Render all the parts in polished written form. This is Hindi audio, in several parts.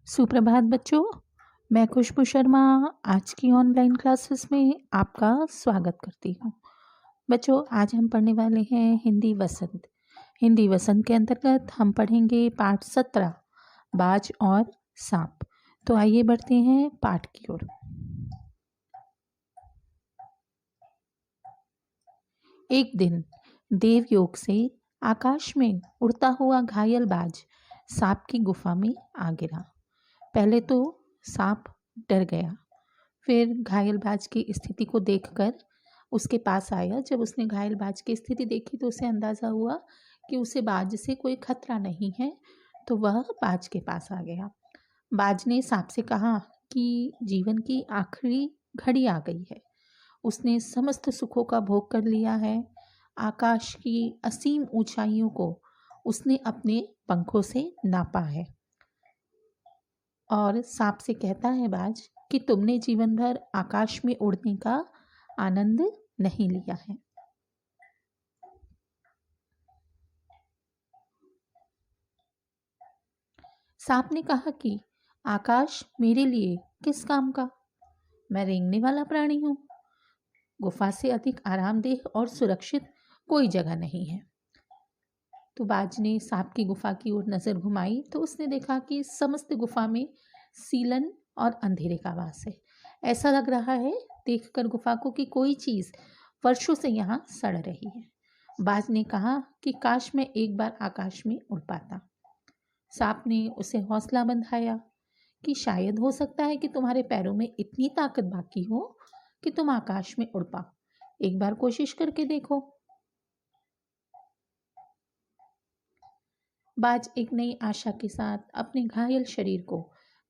सुप्रभात बच्चों। मैं खुशबू शर्मा आज की ऑनलाइन क्लासेस में आपका स्वागत करती हूँ। बच्चों, आज हम पढ़ने वाले हैं हिंदी वसंत। हिंदी वसंत के अंतर्गत हम पढ़ेंगे पाठ 17 बाज और सांप। तो आइए बढ़ते हैं पाठ की ओर। एक दिन देवयोग से आकाश में उड़ता हुआ घायल बाज सांप की गुफा में आ गिरा। पहले तो सांप डर गया, फिर घायल बाज की स्थिति को देखकर उसके पास आया। जब उसने घायल बाज की स्थिति देखी तो उसे अंदाज़ा हुआ कि उसे बाज से कोई खतरा नहीं है, तो वह बाज के पास आ गया। बाज ने सांप से कहा कि जीवन की आखिरी घड़ी आ गई है। उसने समस्त सुखों का भोग कर लिया है। आकाश की असीम ऊंचाइयों को उसने अपने पंखों से नापा है। और सांप से कहता है बाज कि तुमने जीवन भर आकाश में उड़ने का आनंद नहीं लिया है। सांप ने कहा कि आकाश मेरे लिए किस काम का, मैं रेंगने वाला प्राणी हूं। गुफा से अधिक आरामदेह और सुरक्षित कोई जगह नहीं है। तो बाज ने सांप की गुफा की ओर नजर घुमाई तो उसने देखा कि समस्त गुफा में सीलन और अंधेरे का वास है। ऐसा लग रहा है देखकर गुफा को कि कोई चीज वर्षों से यहाँ सड़ रही है। बाज ने कहा कि काश मैं एक बार आकाश में उड़ पाता। सांप ने उसे हौसला बंधाया कि शायद हो सकता है कि तुम्हारे पैरों में इतनी ताकत बाकी हो कि तुम आकाश में उड़ पाओ। एक बार कोशिश करके देखो। बाज एक नई आशा के साथ अपने घायल शरीर को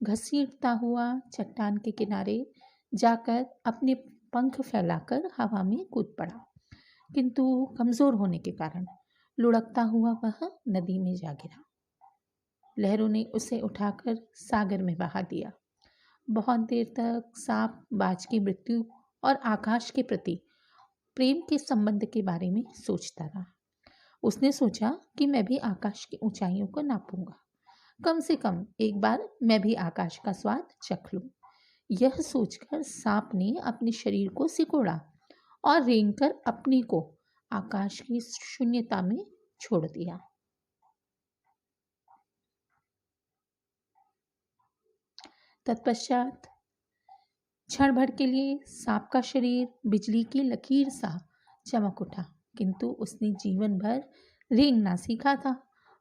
घसीटता हुआ चट्टान के किनारे जाकर अपने पंख फैलाकर हवा में कूद पड़ा, किंतु कमजोर होने के कारण लुढ़कता हुआ वह नदी में जा गिरा। लहरों ने उसे उठाकर सागर में बहा दिया। बहुत देर तक सांप बाज की मृत्यु और आकाश के प्रति प्रेम के संबंध के बारे में सोचता रहा। उसने सोचा कि मैं भी आकाश की ऊंचाइयों को नापूंगा। कम से कम एक बार मैं भी आकाश का स्वाद चख लूं। यह सोचकर सांप ने अपने शरीर को सिकोड़ा और रेंगकर अपने को आकाश की शून्यता में छोड़ दिया। तत्पश्चात क्षण भर के लिए सांप का शरीर बिजली की लकीर सा चमक उठा, किंतु उसने जीवन भर रेंगना सीखा था।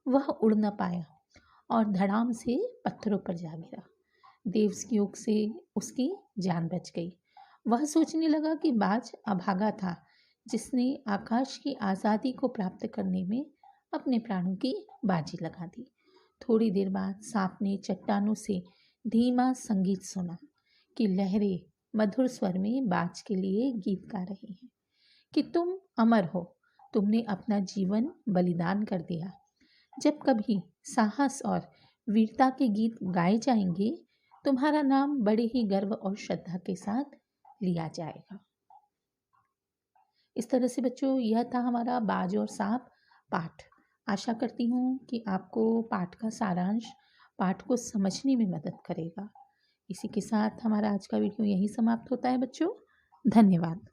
वह उड़ न पाया और धड़ाम से पत्थरों पर जा गिरा। देवयोग से उसकी जान बच गई। वह सोचने लगा कि बाज अभागा था, जिसने आकाश की आज़ादी को प्राप्त करने में अपने प्राणों की बाजी लगा दी। थोड़ी देर बाद सांप ने चट्टानों से धीमा संगीत सुना कि लहरें मधुर स्वर में बाज के लिए गीत गा रही हैं कि तुम अमर हो, तुमने अपना जीवन बलिदान कर दिया। जब कभी साहस और वीरता के गीत गाए जाएंगे, तुम्हारा नाम बड़े ही गर्व और श्रद्धा के साथ लिया जाएगा। इस तरह से बच्चों, यह था हमारा बाज और सांप पाठ। आशा करती हूँ कि आपको पाठ का सारांश पाठ को समझने में मदद करेगा। इसी के साथ हमारा आज का वीडियो यहीं समाप्त होता है बच्चों। धन्यवाद।